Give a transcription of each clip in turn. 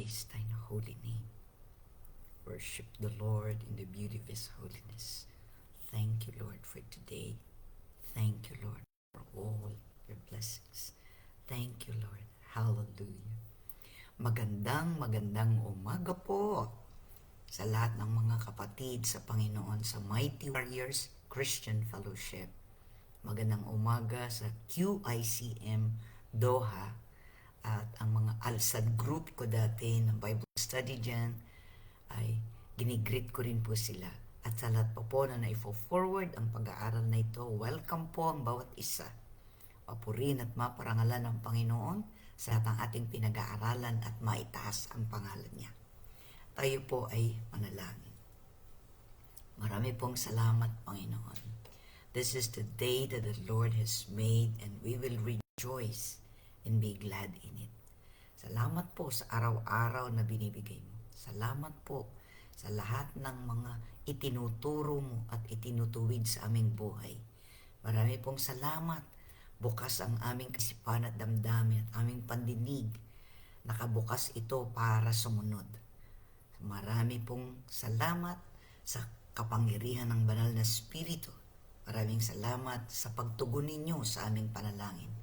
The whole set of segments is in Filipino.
praise thine holy name. Worship the Lord in the beauty of his holiness. Thank you, Lord, for today. Thank you, Lord, for all your blessings. Thank you, Lord. Hallelujah. Magandang umaga po sa lahat ng mga kapatid sa Panginoon sa Mighty Warriors Christian Fellowship. Magandang umaga sa QICM Doha at ang mga Alsad group ko dati ng Bible study dyan ay ginigreet ko rin po sila. At sa lahat po na naifo-forward ang pag-aaral na ito, welcome po ang bawat isa. Papurin at maparangalan ng Panginoon sa lahat ng ating pinag-aaralan at maitaas ang pangalan niya. Tayo po ay manalangin. Marami pong salamat, Panginoon. This is the day that the Lord has made and we will rejoice and be glad in it. Salamat po sa araw-araw na binibigay mo. Salamat po sa lahat ng mga itinuturo mo at itinutuwid sa aming buhay. Marami pong salamat. Bukas ang aming kaisipan at damdamin at aming pandinig. Nakabukas ito para sumunod. Marami pong salamat sa kapangyarihan ng banal na Espiritu. Maraming salamat sa pagtugon ninyo sa aming panalangin.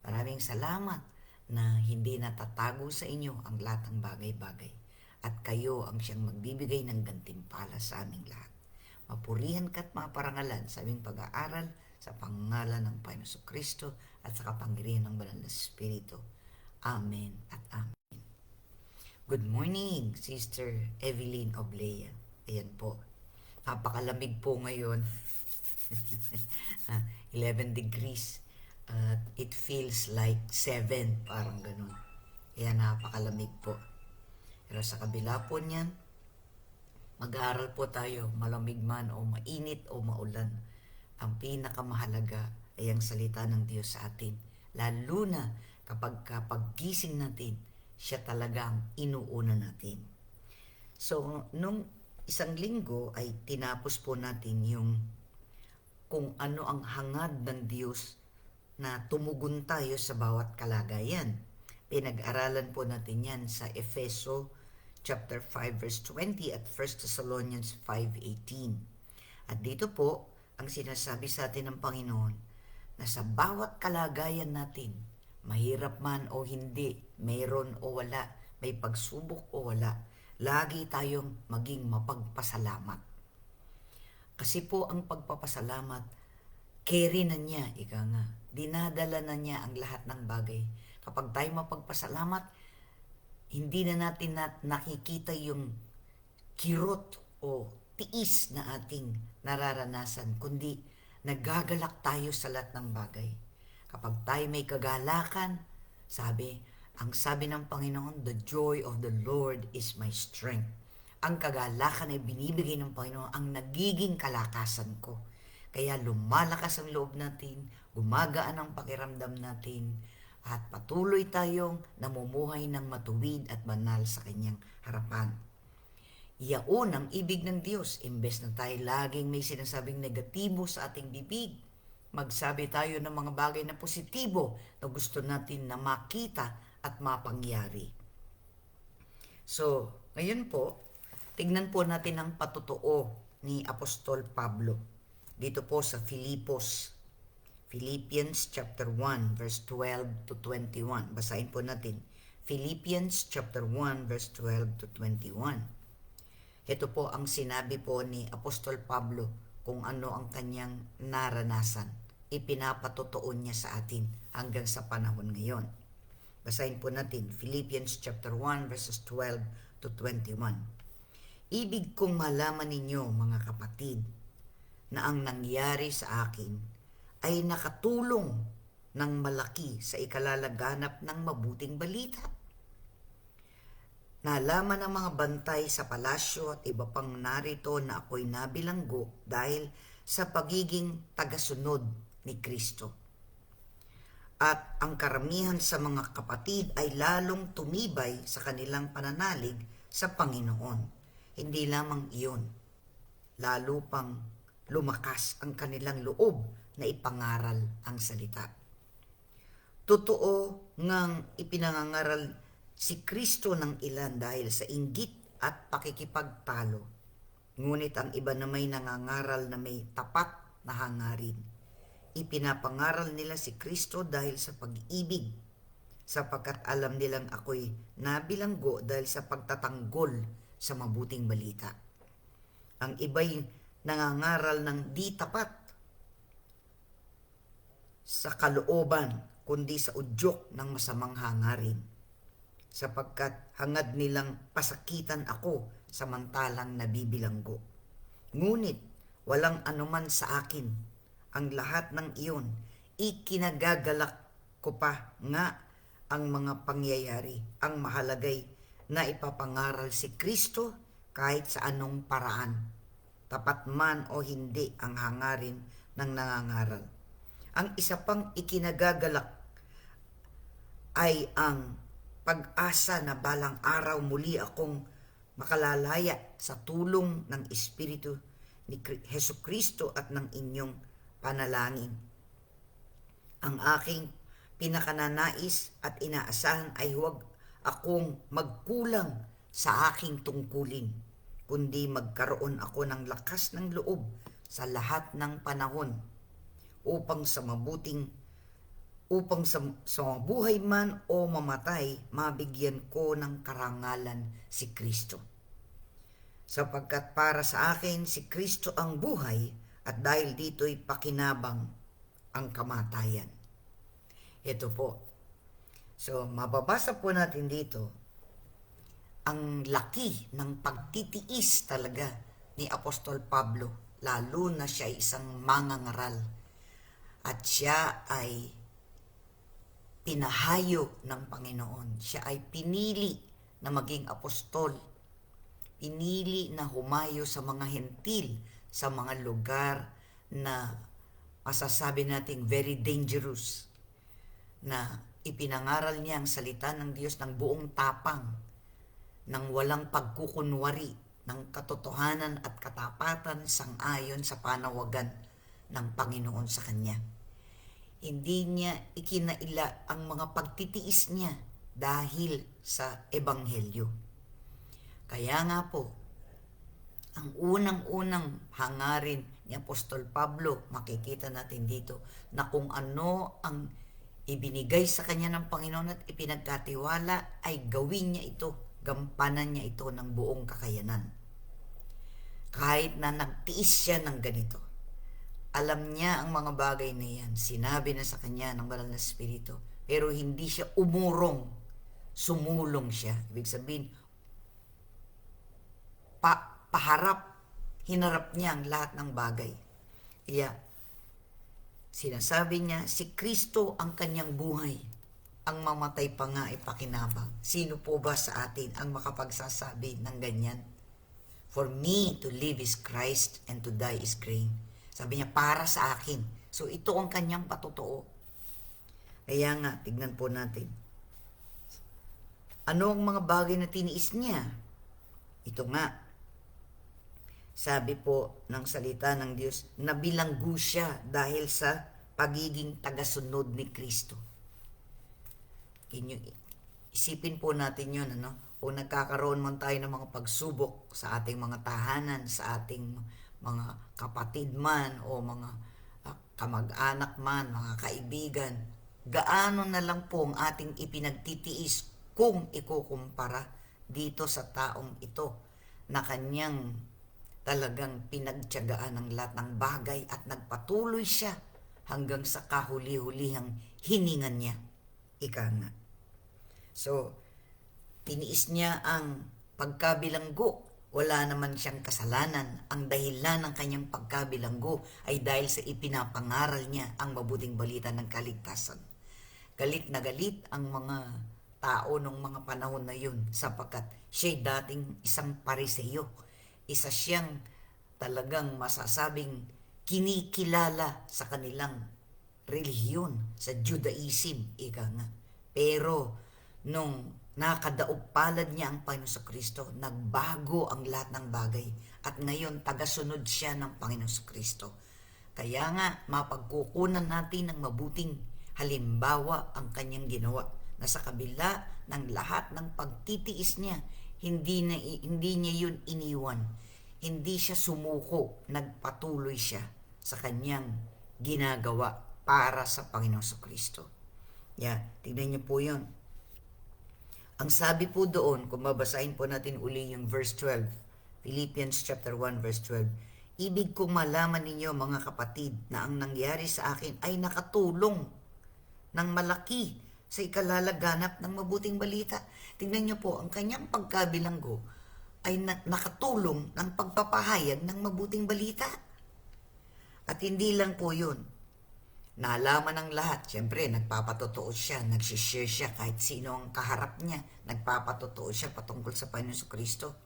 Maraming salamat na hindi natatago sa inyo ang lahat ng bagay-bagay. At kayo ang siyang magbibigay ng gantimpala sa aming lahat. Mapurihan ka at maparangalan sa aming pag-aaral sa pangalan ng Panginoon Kristo at sa kapangyarihan ng banal na Espiritu. Amen at amen. Good morning, Sister Evelyn Oblea. Ayan po. Napakalamig po ngayon. 11 degrees. It feels like 7, parang ganun. Kaya napakalamig po. Pero sa kabila po niyan, mag-aaral po tayo, malamig man o mainit o maulan. Ang pinakamahalaga ay ang salita ng Diyos sa atin. Lalo na kapag gising natin, siya talaga ang inuuna natin. So, nung isang linggo ay tinapos po natin yung kung ano ang hangad ng Diyos na tumugon tayo sa bawat kalagayan. Pinag-aralan po natin yan sa Efeso chapter 5 verse 20 at 1 Thessalonians 5:18. At dito po ang sinasabi sa atin ng Panginoon na sa bawat kalagayan natin, mahirap man o hindi, mayroon o wala, may pagsubok o wala, lagi tayong maging mapagpasalamat. Kasi po ang pagpapasalamat, carry na niya, ika nga, dinadala na niya ang lahat ng bagay. Kapag tayo mapagpasalamat, hindi na natin nakikita yung kirot o tiis na ating nararanasan, kundi nagagalak tayo sa lahat ng bagay. Kapag tayo may kagalakan, ang sabi ng Panginoon, the joy of the Lord is my strength. Ang kagalakan ay binibigay ng Panginoon ang nagiging kalakasan ko. Kaya lumalakas ang loob natin, gumagaan ang pakiramdam natin, at patuloy tayong namumuhay ng matuwid at banal sa kanyang harapan. Iyaon ang ibig ng Diyos. Imbes na tayo laging may sinasabing negatibo sa ating bibig, magsabi tayo ng mga bagay na positibo na gusto natin na makita at mapangyari. So, ngayon po, tignan po natin ang patotoo ni Apostol Pablo. Dito po sa Philippians chapter 1 verse 12 to 21. Basahin po natin. Philippians chapter 1 verse 12 to 21. Ito po ang sinabi po ni Apostol Pablo kung ano ang kanyang naranasan. Ipinapatotoo niya sa atin hanggang sa panahon ngayon. Basahin po natin Philippians chapter 1 verses 12 to 21. Ibig kong malaman ninyo, mga kapatid, na ang nangyari sa akin ay nakatulong ng malaki sa ikalalaganap ng mabuting balita. Nalaman ng mga bantay sa palasyo at iba pang narito na ako'y nabilanggo dahil sa pagiging tagasunod ni Kristo. At ang karamihan sa mga kapatid ay lalong tumibay sa kanilang pananalig sa Panginoon. Hindi lamang iyon, lalo pang lumakas ang kanilang loob na ipangaral ang salita. Totoo ngang ipinangangaral si Kristo ng ilan dahil sa inggit at pakikipagtalo. Ngunit ang iba na may nangangaral na may tapat na hangarin. Ipinapangaral nila si Kristo dahil sa pag-ibig, sapagkat alam nilang ako'y nabilanggo dahil sa pagtatanggol sa mabuting balita. Ang iba'y nangangaral ng di tapat sa kalooban, kundi sa udyok ng masamang hangarin, sapagkat hangad nilang pasakitan ako samantalang nabibilanggo. Ngunit walang anuman sa akin, ang lahat ng iyon, ikinagagalak ko pa nga ang mga pangyayari. Ang mahalagay na ipapangaral si Kristo kahit sa anong paraan, tapat man o hindi ang hangarin ng nangangaral. Ang isa pang ikinagagalak ay ang pag-asa na balang araw muli akong makalalaya sa tulong ng Espiritu ni Hesukristo at ng inyong panalangin. Ang aking pinakananais at inaasahan ay huwag akong magkulang sa aking tungkulin, kundi magkaroon ako ng lakas ng loob sa lahat ng panahon upang sa mabuhay man o mamatay, mabigyan ko ng karangalan si Kristo. Sapagkat para sa akin si Kristo ang buhay, at dahil dito'y pakinabang ang kamatayan. Ito po. So, mababasa po natin dito ang laki ng pagtitiis talaga ni Apostol Pablo, lalo na siya ay isang mangangaral at siya ay pinahayo ng Panginoon. Siya ay pinili na maging apostol, pinili na humayo sa mga hentil, sa mga lugar na masasabi nating very dangerous, na ipinangaral niya ang salita ng Diyos ng buong tapang, ng walang pagkukunwari, ng katotohanan at katapatan sang-ayon sa panawagan ng Panginoon sa kanya. Hindi niya ikinaila ang mga pagtitiis niya dahil sa Ebanghelyo. Kaya nga po, ang unang-unang hangarin ni Apostol Pablo, makikita natin dito na kung ano ang ibinigay sa kanya ng Panginoon at ipinagkatiwala ay gawin niya ito, gampanan niya ito ng buong kakayanan. Kahit na nagtiis siya ng ganito, alam niya ang mga bagay na yan, sinabi na sa kanya ng Banal na Espiritu, pero hindi siya umurong, sumulong siya. Ibig sabihin, paharap, hinarap niya ang lahat ng bagay. Kaya, sinasabi niya, si Kristo ang kanyang buhay. Ang mamatay pa nga ay pakinabang. Sino po ba sa atin ang makapagsasabi ng ganyan? For me to live is Christ and to die is gain. Sabi niya, para sa akin. So, ito ang kanyang patotoo. Kaya nga, tignan po natin. Ano ang mga bagay na tiniis niya? Ito nga, sabi po ng salita ng Diyos, nabilanggo siya dahil sa pagiging tagasunod ni Kristo. Isipin po natin yun, ano? Kung nagkakaroon man tayo ng mga pagsubok sa ating mga tahanan, sa ating mga kapatid man o mga kamag-anak man, mga kaibigan, gaano na lang po ang ating ipinagtitiis kung ikukumpara dito sa taong ito na kanyang talagang pinagtiyagaan ng lahat ng bagay at nagpatuloy siya hanggang sa kahuli-hulihang hininga niya. Ika nga. So, tiniis niya ang pagkabilanggo. Wala naman siyang kasalanan. Ang dahilan ng kanyang pagkabilanggo ay dahil sa ipinapangaral niya ang mabuting balita ng kaligtasan. Galit na galit ang mga tao nung mga panahon na yun sapagkat siya'y dating isang Pariseo. Isa siyang talagang masasabing kinikilala sa kanilang relihiyon, sa Judaism, ika nga. Pero nung nakadaog palad niya ang Panginoon sa Kristo, nagbago ang lahat ng bagay at ngayon tagasunod siya ng Panginoon sa Kristo. Kaya nga mapagkukunan natin ng mabuting halimbawa ang kanyang ginawa na sa kabila ng lahat ng pagtitiis niya, hindi niya yun iniwan. Hindi siya sumuko, nagpatuloy siya sa kanyang ginagawa para sa Panginoong Kristo. Tignan niyo po yun. Ang sabi po doon, kung babasahin po natin uli yung verse 12, Philippians chapter 1 verse 12, ibig kong malaman ninyo mga kapatid na ang nangyari sa akin ay nakatulong ng malaki sa ikalalaganap ng mabuting balita. Tingnan niyo po, ang kanyang pagkabilanggo ay nakatulong ng pagpapahayag ng mabuting balita. At hindi lang po yun. Nalaman ng lahat. Siyempre, nagpapatotoo siya, nagsishare siya kahit sino ang kaharap niya. Nagpapatotoo siya patungkol sa Panginoon Kristo.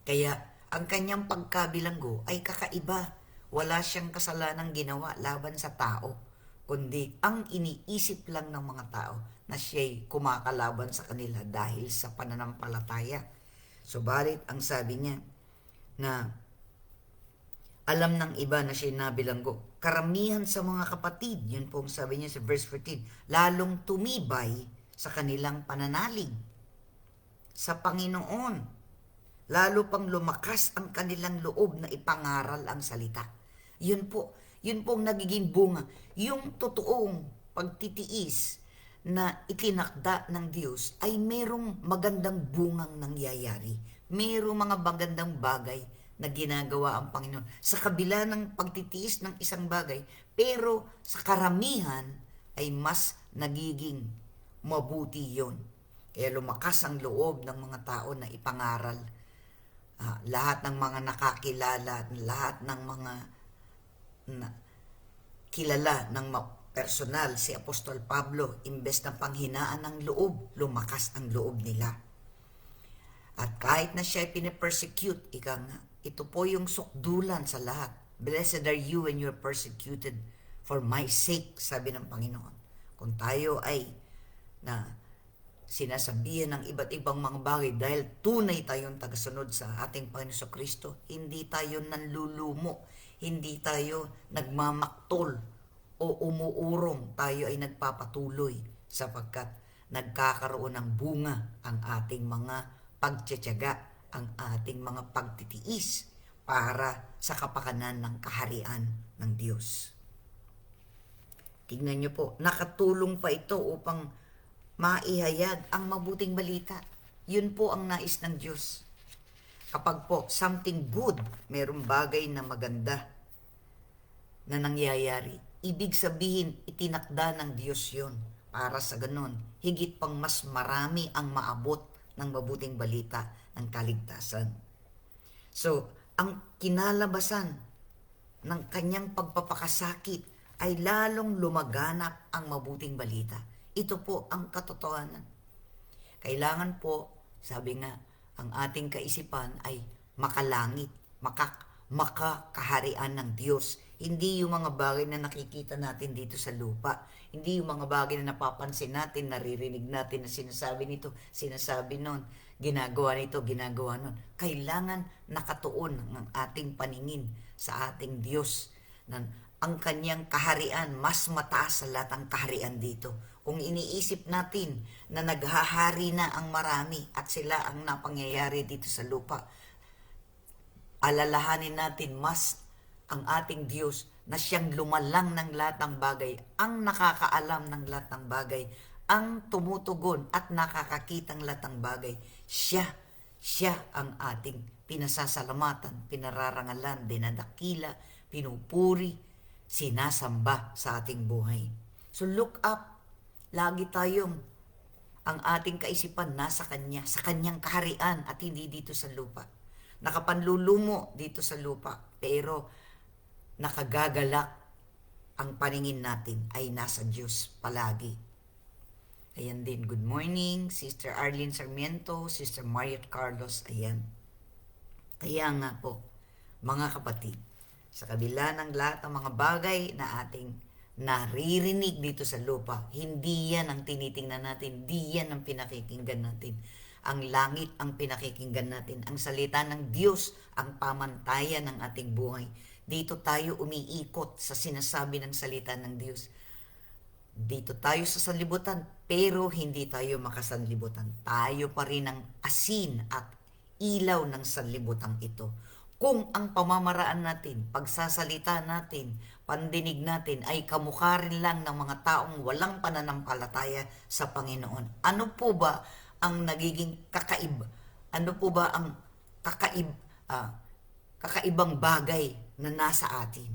Kaya, ang kanyang pagkabilanggo ay kakaiba. Wala siyang kasalanang ginawa laban sa tao, kundi ang iniisip lang ng mga tao na siya'y kumakalaban sa kanila dahil sa pananampalataya. Subalit, ang sabi niya na alam ng iba na siya'y nabilanggo. Karamihan sa mga kapatid, yun po ang sabi niya sa verse 14, lalong tumibay sa kanilang pananalig sa Panginoon. Lalo pang lumakas ang kanilang loob na ipangaral ang salita. Yun po ang nagiging bunga. Yung totoong pagtitiis na itinakda ng Diyos ay merong magandang bungang nangyayari. Merong mga magandang bagay na ginagawa ang Panginoon sa kabila ng pagtitiis ng isang bagay, pero sa karamihan ay mas nagiging mabuti yon. Kaya lumakas ang loob ng mga tao na ipangaral. Lahat ng mga nakakilala, lahat ng mga kilala ng personal, si Apostol Pablo, imbes na panghinaan ng loob, lumakas ang loob nila. At kahit na siya ay pinipersecute, ito po yung sukdulan sa lahat. Blessed are you when you are persecuted for my sake, sabi ng Panginoon. Kung tayo ay sinasabihan ng iba't ibang mga bagay dahil tunay tayong tagasunod sa ating Panginoon Kristo, hindi tayo nanlulumo, hindi tayo nagmamaktol, o umuurong, tayo ay nagpapatuloy sapagkat nagkakaroon ng bunga ang ating mga pagtitiyaga, ang ating mga pagtitiis para sa kapakanan ng kaharian ng Diyos. Tingnan niyo po, nakatulong pa ito upang maihayag ang mabuting balita. Yun po ang nais ng Diyos. Kapag po something good, merong bagay na maganda na nangyayari, ibig sabihin, itinakda ng Diyos yun. Para sa ganun, higit pang mas marami ang maabot ng mabuting balita ng kaligtasan. So, ang kinalabasan ng kanyang pagpapakasakit ay lalong lumaganap ang mabuting balita. Ito po ang katotohanan. Kailangan po, sabi nga, ang ating kaisipan ay makalangit, makakaharian ng Diyos. Hindi yung mga bagay na nakikita natin dito sa lupa. Hindi yung mga bagay na napapansin natin, naririnig natin na sinasabi nito, sinasabi nun, ginagawa nito, ginagawa nun. Kailangan nakatuon ang ating paningin sa ating Diyos. Ang kanyang kaharian, mas mataas sa lahat ang kaharian dito. Kung iniisip natin na naghahari na ang marami at sila ang napangyayari dito sa lupa, alalahanin natin mas ang ating Diyos na siyang lumalang ng lahat ng bagay, ang nakakaalam ng lahat ng bagay, ang tumutugon at nakakakitang lahat ng bagay. Siya ang ating pinasasalamatan, pinararangalan, dinadakila, pinupuri, sinasamba sa ating buhay. So look up. Lagi tayong ang ating kaisipan nasa Kanya, sa Kanyang kaharian at hindi dito sa lupa. Nakapanlulumo dito sa lupa, pero nakagagalak ang paningin natin ay nasa Diyos palagi. Ayan din, good morning, Sister Arlene Sarmiento, Sister Mariet Carlos, ayan. Kaya nga po, mga kapatid, sa kabila ng lahat ng mga bagay na ating naririnig dito sa lupa, hindi yan ang tinitingnan natin, hindi yan ang pinakikinggan natin. Ang langit ang pinakikinggan natin, ang salita ng Diyos ang pamantayan ng ating buhay. Dito tayo umiikot sa sinasabi ng salita ng Diyos. Dito tayo sa sanlibutan, pero hindi tayo makasanlibutan. Tayo pa rin ang asin at ilaw ng sanlibutan ito. Kung ang pamamaraan natin, pagsasalita natin, pandinig natin ay kamukha rin lang ng mga taong walang pananampalataya sa Panginoon. Ano po ba ang nagiging kakaib? Ano po ba ang kakaibang bagay na nasa atin?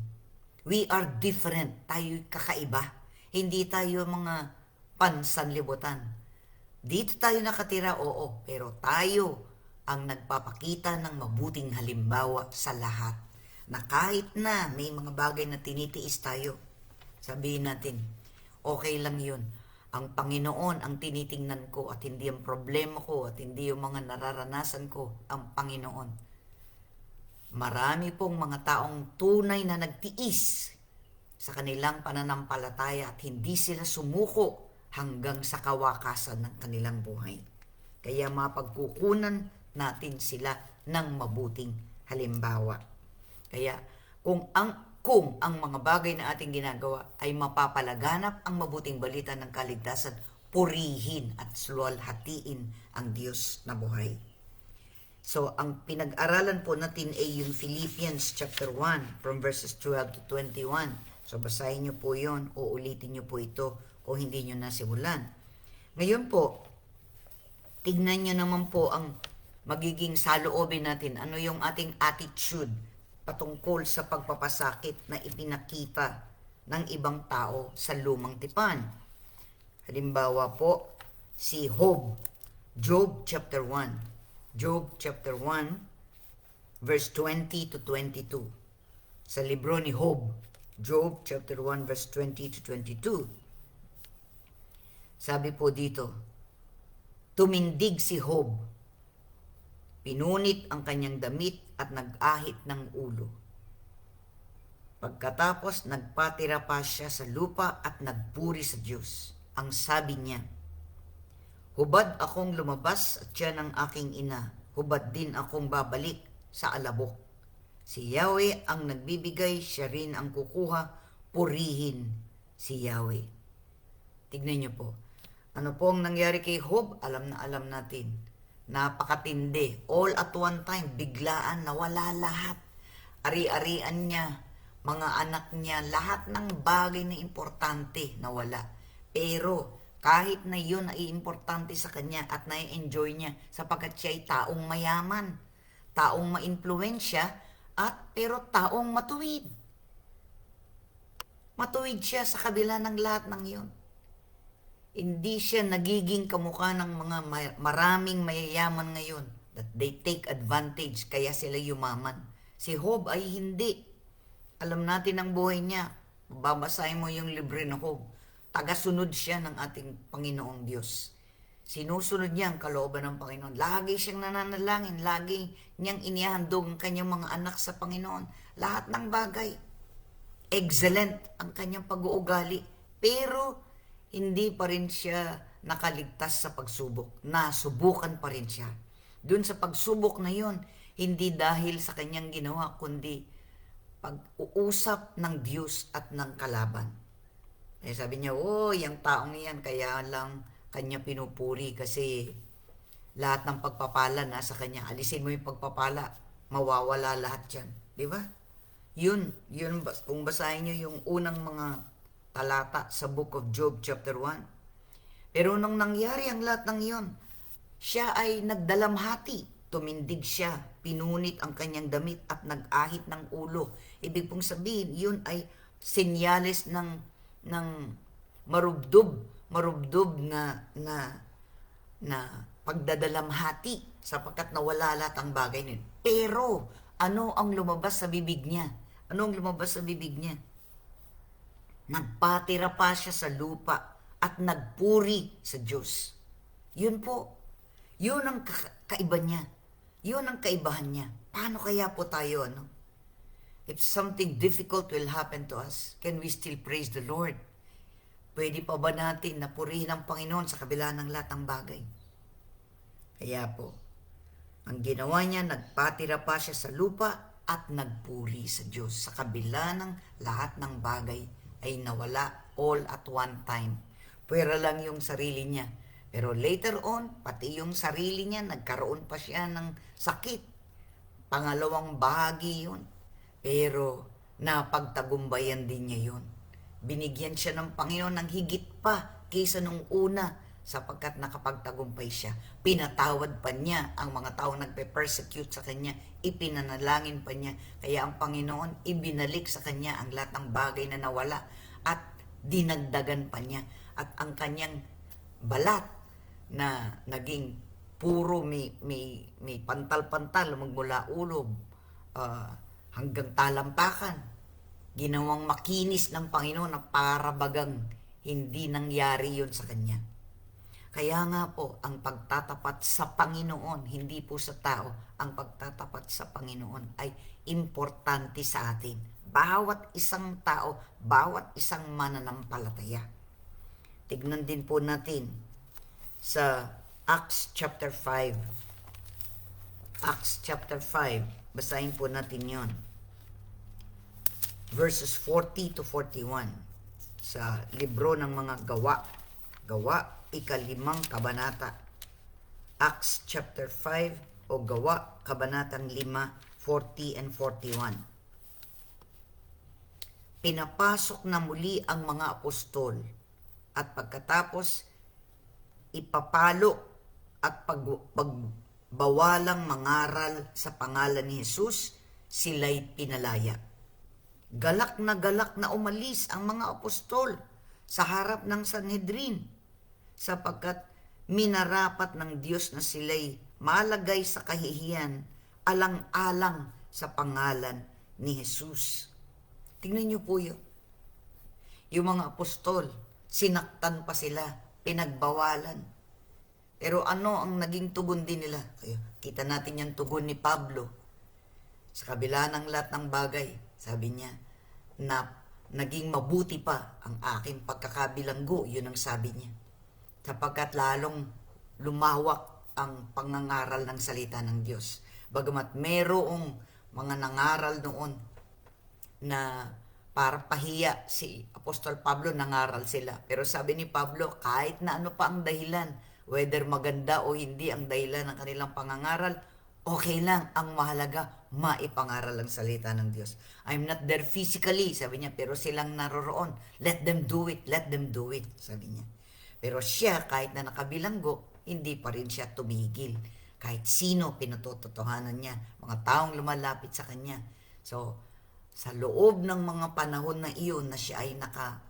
We are different. Tayo kakaiba. Hindi tayo mga pansanlibutan. Dito tayo nakatira, oo, pero tayo ang nagpapakita ng mabuting halimbawa sa lahat. Na kahit na may mga bagay na tinitiis tayo, sabihin natin, okay lang yun. Ang Panginoon ang tinitingnan ko at hindi ang problema ko at hindi yung mga nararanasan ko, ang Panginoon. Marami pong mga taong tunay na nagtiis sa kanilang pananampalataya at hindi sila sumuko hanggang sa kawakasan ng kanilang buhay. Kaya mapagkukunan natin sila ng mabuting halimbawa. Kaya kung ang mga bagay na ating ginagawa ay mapapalaganap ang mabuting balita ng kaligtasan, purihin at luwalhatiin ang Diyos na buhay. So, ang pinag-aralan po natin ay yung Philippians chapter 1 from verses 12 to 21. So, basahin nyo po yun o ulitin nyo po ito kung hindi nyo nasimulan. Ngayon po, tignan nyo naman po ang magiging saloobin natin. Ano yung ating attitude patungkol sa pagpapasakit na ipinakita ng ibang tao sa lumang tipan. Halimbawa po, si Job. Job chapter 1. Job chapter 1, verse 20 to 22. Sa libro ni Job. Job chapter 1, verse 20 to 22. Sabi po dito, tumindig si Job, pinunit ang kanyang damit at nag-ahit ng ulo. Pagkatapos, nagpatira pa siya sa lupa at nagpuri sa Diyos. Ang sabi niya, hubad akong lumabas at siya ng aking ina, hubad din akong babalik sa alabok. Si Yahweh ang nagbibigay, siya rin ang kukuha, purihin si Yahweh. Tignan niyo po, ano po ang nangyari kay Job? Alam na alam natin. Napakatindi. All at one time, biglaan, nawala lahat. Ari-arian niya, mga anak niya, lahat ng bagay na importante nawala. Pero kahit na yun ay importante sa kanya at na-enjoy niya sapagkat siya ay taong mayaman, taong ma-impluwensya, at pero taong matuwid. Matuwid siya sa kabila ng lahat ng yun. Hindi siya nagiging kamukha ng mga maraming mayayaman ngayon that they take advantage kaya sila yumaman. Si Job ay hindi. Alam natin ang buhay niya. Babasahin mo yung libro ng Job. Tagasunod siya ng ating Panginoong Diyos. Sinusunod niya ang kalooban ng Panginoon. Lagi siyang nananalangin. Lagi niyang inihandog ang kanyang mga anak sa Panginoon. Lahat ng bagay. Excellent ang kanyang pag-uugali. Pero hindi pa rin siya nakaligtas sa pagsubok. Nasubukan pa rin siya. Doon sa pagsubok na yun, hindi dahil sa kanyang ginawa, kundi pag-uusap ng Diyos at ng kalaban. Eh sabi niya, yung taong yan, kaya lang kanya pinupuri kasi lahat ng pagpapala nasa kanya. Alisin mo yung pagpapala, mawawala lahat yan. Di ba? Yun, kung basahin niyo yung unang mga talata sa Book of Job chapter 1. Pero nung nangyari ang lahat ng iyon, siya ay nagdalamhati. Tumindig siya, pinunit ang kanyang damit at nag-ahit ng ulo. Ibig pong sabihin, yun ay senyales ng marubdob na pagdadalamhati sapagkat nawala lahat ang bagay niya. Pero ano ang lumabas sa bibig niya? Ano ang lumabas sa bibig niya? Nagpatira pa siya sa lupa at nagpuri sa Diyos. Yun po. Yun ang kaiba niya. Yun ang kaibahan niya. Paano kaya po tayo, ano? If something difficult will happen to us, can we still praise the Lord? Pwede pa ba natin na purihin ang Panginoon sa kabila ng lahat ng bagay? Kaya po, ang ginawa niya, nagpatira pa siya sa lupa at nagpuri sa Diyos. Sa kabila ng lahat ng bagay ay nawala all at one time. Pwera lang yung sarili niya. Pero later on, pati yung sarili niya, nagkaroon pa siya ng sakit. Pangalawang bahagi yun. Pero napagtagumbayan din niya yun. Binigyan siya ng Panginoon ng higit pa kaysa nung una sapagkat nakapagtagumpay siya. Pinatawad pa niya ang mga tao nagpe-persecute sa kanya. Ipinanalangin pa niya. Kaya ang Panginoon ibinalik sa kanya ang lahat ng bagay na nawala at dinagdagan pa niya. At ang kanyang balat na naging puro may pantal-pantal magmula ulo hanggang talampakan. Ginawang makinis ng Panginoon na para bagang hindi nangyari yun sa kanya. Kaya nga po, ang pagtatapat sa Panginoon, hindi po sa tao, ang pagtatapat sa Panginoon ay importante sa atin. Bawat isang tao, bawat isang mananampalataya. Tignan din po natin sa Acts chapter 5. Acts chapter 5, basahin po natin yon. Verses 40 to 41 sa libro ng mga gawa. Gawa, ika-5 kabanata. Acts chapter 5 o gawa, kabanatang 5, 40 and 41. Pinapasok na muli ang mga apostol at pagkatapos ipapalo at pagbawalang mangaral sa pangalan ni Jesus, sila'y pinalaya. Galak na umalis ang mga apostol sa harap ng Sanhedrin sapagkat minarapat ng Diyos na sila'y malagay sa kahihiyan alang-alang sa pangalan ni Jesus. Tingnan niyo po yun. Yung mga apostol, sinaktan pa sila, pinagbawalan. Pero ano ang naging tugon din nila? Kaya kita natin yung tugon ni Pablo. Sa kabila ng lahat ng bagay, sabi niya, na naging mabuti pa ang aking pagkakabilanggo, yun ang sabi niya. Sapagkat lalong lumawak ang pangangaral ng salita ng Diyos. Bagamat merong mga nangaral noon na para pahiya si Apostol Pablo, nangaral sila. Pero sabi ni Pablo, kahit na ano pa ang dahilan, whether maganda o hindi ang dahilan ng kanilang pangangaral, okay lang, ang mahalaga, maipangaral ang salita ng Diyos. I'm not there physically, sabi niya, pero silang naroroon. Let them do it, sabi niya. Pero siya, kahit na nakabilanggo, hindi pa rin siya tumigil. Kahit sino, pinatutotohanan niya. Mga taong lumalapit sa kanya. So, sa loob ng mga panahon na iyon na siya ay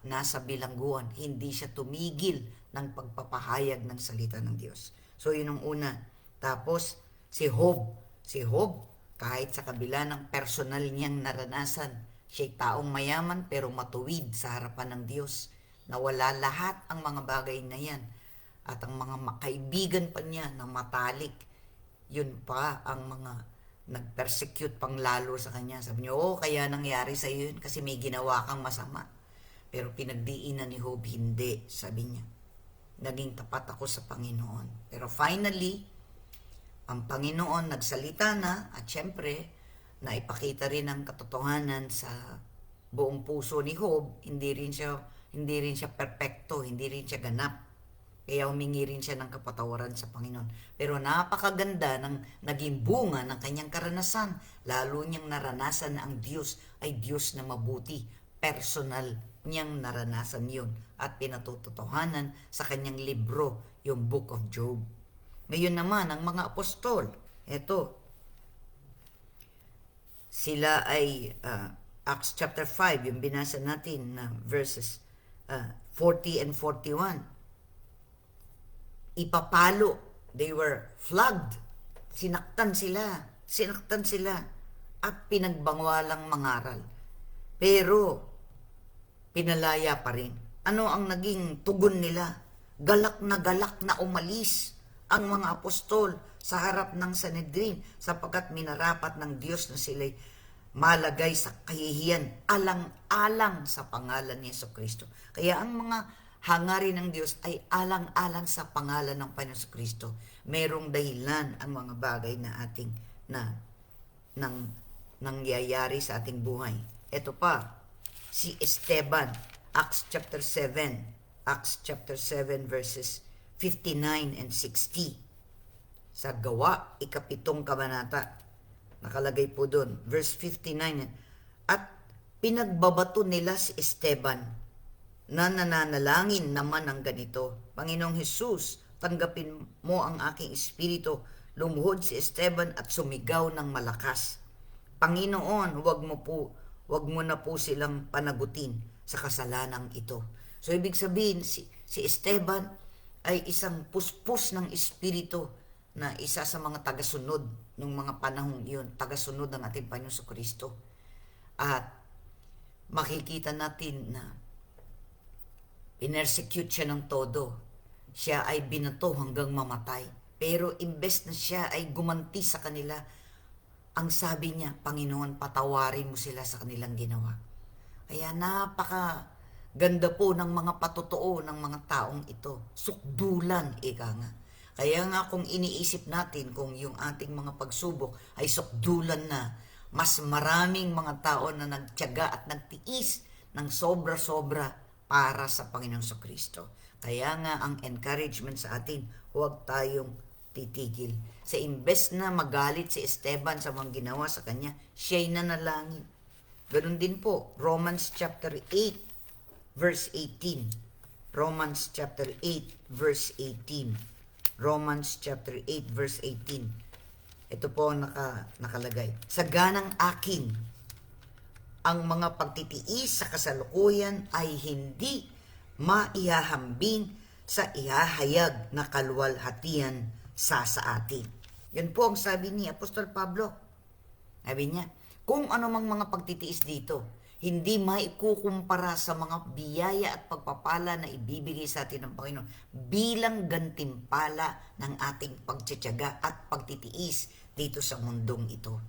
nasa bilangguan, hindi siya tumigil ng pagpapahayag ng salita ng Diyos. So, yun ang una. Tapos, si Job, kahit sa kabila ng personal niyang naranasan, siya'y taong mayaman pero matuwid sa harapan ng Diyos. Nawala lahat ang mga bagay na yan. At ang mga kaibigan pa niya na matalik, yun pa ang mga nag-persecute pang lalo sa kanya. Sabi niya, kaya nangyari sa yun kasi may ginawa kang masama. Pero pinagdiinan ni Job, hindi, sabi niya. Naging tapat ako sa Panginoon. Pero finally, ang Panginoon nagsalita na at syempre, naipakita rin ang katotohanan sa buong puso ni Job. Hindi rin siya perpekto, hindi rin siya ganap. Kaya humingi rin siya ng kapatawaran sa Panginoon. Pero napakaganda ng naging bunga ng kanyang karanasan. Lalo niyang naranasan na ang Diyos ay Diyos na mabuti. Personal niyang naranasan yun. At pinatutotohanan sa kanyang libro, yung Book of Job. Ngayon naman, ang mga apostol, eto, sila ay, Acts chapter 5, yung binasa natin na verses 40 and 41. Ipapalo, they were flogged, sinaktan sila, at pinagbangwalang mangaral. Pero, pinalaya pa rin. Ano ang naging tugon nila? Galak na umalis ang mga apostol sa harap ng Sanhedrin sapagkat minarapat ng Diyos na sila'y malagay sa kahihiyan alang-alang sa pangalan ni Jesucristo. Kaya ang mga hangarin ng Diyos ay alang-alang sa pangalan ng Panginoon Kristo. Merong dahilan ang mga bagay na ating nangyayari sa ating buhay. Ito pa, si Esteban, Acts chapter 7. Acts chapter 7 verses 59 and 60. Sa Gawa, ikapitong kabanata. Nakalagay po doon, verse 59. At pinagbabato nila si Esteban na nananalangin naman ng ganito, Panginoong Jesus, tanggapin mo ang aking espiritu. Lumuhod si Esteban at sumigaw ng malakas. Panginoon, wag mo na po silang panagutin sa kasalanang ito. So ibig sabihin, si Esteban ay isang puspos ng espiritu na isa sa mga tagasunod ng mga panahong iyon, tagasunod ng ating Panginoon Kristo. At makikita natin na pinersecute siya ng todo. Siya ay binato hanggang mamatay. Pero imbes na siya ay gumanti sa kanila, ang sabi niya, Panginoon, patawarin mo sila sa kanilang ginawa. Kaya napaka-ganda po ng mga patotoo ng mga taong ito. Sukdulan, ika nga. Kaya nga kung iniisip natin kung yung ating mga pagsubok ay sukdulan na, mas maraming mga tao na nagtiyaga at nagtiis ng sobra-sobra para sa Panginoong Kristo. Kaya nga ang encouragement sa atin, huwag tayong titigil. Sa imbes na magalit si Esteban sa mga ginawa sa kanya, siya'y nanalangin. Ganun din po, Romans chapter 8, verse 18. Romans chapter 8, verse 18. Romans chapter 8, verse 18. Ito po ang nakalagay. Sa ganang akin, ang mga pagtitiis sa kasalukuyan ay hindi maihahambing sa ihahayag na kaluwalhatian sa atin. Yan po ang sabi ni Apostol Pablo. Sabi niya, kung anumang mga pagtitiis dito, hindi maikukumpara sa mga biyaya at pagpapala na ibibigay sa atin ng Panginoon bilang gantimpala ng ating pagtsatsaga at pagtitiis dito sa mundong ito.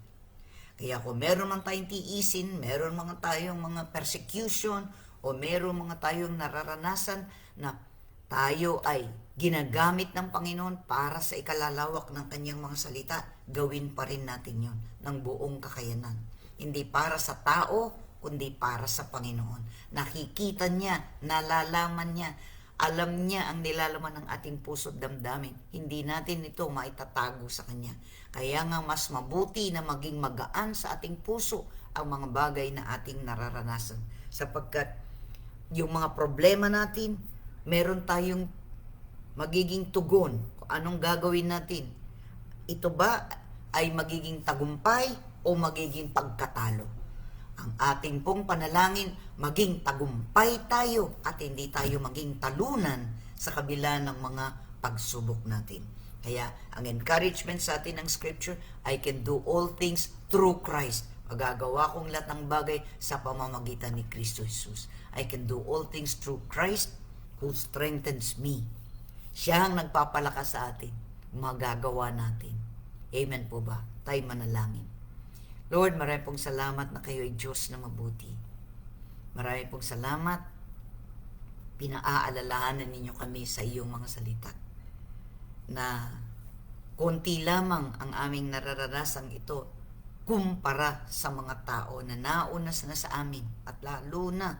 Kaya kung meron man tayong tiisin, meron mga tayong mga persecution, o meron mga tayong nararanasan na tayo ay ginagamit ng Panginoon para sa ikalalawak ng kanyang mga salita, gawin pa rin natin yon ng buong kakayanan. Hindi para sa tao, kundi para sa Panginoon. Nakikita niya, nalalaman niya, alam niya ang nilalaman ng ating puso at damdamin. Hindi natin ito maitatago sa Kanya. Kaya nga mas mabuti na maging magaan sa ating puso ang mga bagay na ating nararanasan. Sapagkat yung mga problema natin, meron tayong magiging tugon kung anong gagawin natin. Ito ba ay magiging tagumpay o magiging pagkatalo? Ang ating pong panalangin, maging tagumpay tayo at hindi tayo maging talunan sa kabila ng mga pagsubok natin. Kaya ang encouragement sa atin ng Scripture, I can do all things through Christ. Magagawa kong lahat ng bagay sa pamamagitan ni Kristo Jesus. I can do all things through Christ who strengthens me. Siya ang nagpapalakas sa atin. Magagawa natin. Amen po ba? Tayo manalangin. Lord, marami pong salamat na kayo ay Diyos na mabuti. Marami pong salamat. Pinaaalalahanan ninyo kami sa iyong mga salita. Na konti lamang ang aming narararasang ito kumpara sa mga tao na nauna na sa amin at lalo na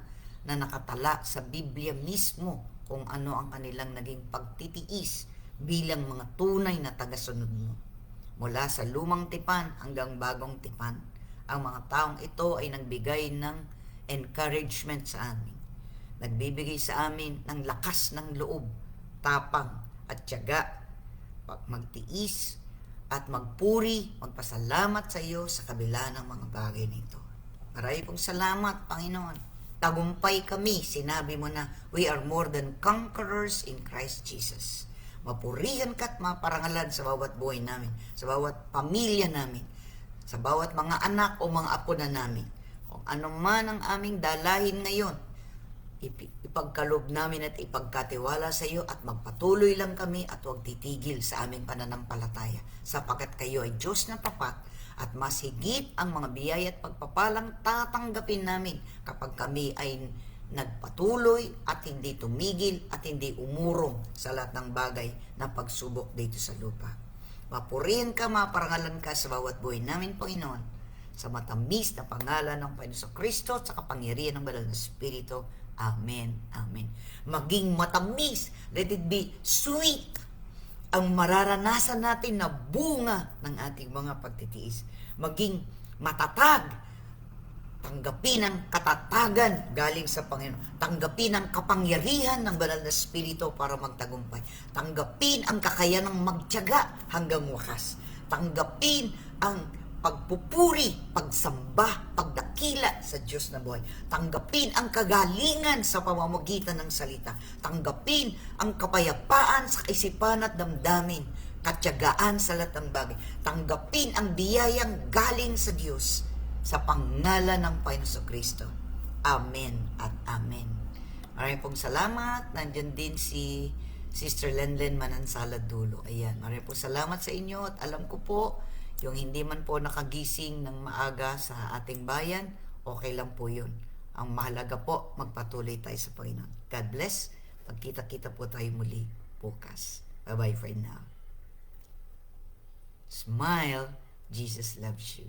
nakatala sa Biblia mismo kung ano ang kanilang naging pagtitiis bilang mga tunay na tagasunod mo. Mula sa lumang tipan hanggang bagong tipan, ang mga taong ito ay nagbigay ng encouragement sa amin. Nagbibigay sa amin ng lakas ng loob, tapang at tiyaga, magtiis at magpuri, magpasalamat sa iyo sa kabila ng mga bagay nito. Maraming pong salamat, Panginoon. Tagumpay kami, sinabi mo na we are more than conquerors in Christ Jesus. Mapurihan ka at maparangalan sa bawat buhay namin, sa bawat pamilya namin, sa bawat mga anak o mga apo na namin. Kung ano man ang aming dalahin ngayon, ipagkaloob namin at ipagkatiwala sa iyo at magpatuloy lang kami at huwag titigil sa aming pananampalataya sapagkat kayo ay Diyos na tapat at mas higit ang mga biyaya at pagpapalang tatanggapin namin kapag kami ay nagpatuloy at hindi tumigil at hindi umurong sa lahat ng bagay na pagsubok dito sa lupa. Mapurihan ka, maparangalan ka sa bawat buhay namin, Panginoon, sa matamis na pangalan ng Panginoon Kristo at sa kapangyarihan ng Banal na Espiritu. Amen. Amen. Maging matamis. Let it be sweet ang mararanasan natin na bunga ng ating mga pagtitiis. Maging matatag. Tanggapin ang katatagan galing sa Panginoon. Tanggapin ang kapangyarihan ng banal na Espiritu para magtagumpay. Tanggapin ang kakayanang magtiyaga hanggang wakas. Tanggapin ang pagpupuri, pagsamba, pagdakila sa Diyos na buhay. Tanggapin ang kagalingan sa pamamagitan ng salita. Tanggapin ang kapayapaan sa kaisipan at damdamin. Katyagaan sa lahat ng bagay. Tanggapin ang biyayang galing sa Diyos sa pangalan ng Panginoon Kristo. Amen at amen. Maraming pong salamat. Nandiyan din si Sister Lenlen Manansala Dulo. Ayan, maraming pong salamat sa inyo at alam ko po, yung hindi man po nakagising ng maaga sa ating bayan, okay lang po yun. Ang mahalaga po, magpatuloy tayo sa Panginoon. God bless. Pagkita-kita po tayo muli bukas. Bye-bye for now. Smile. Jesus loves you.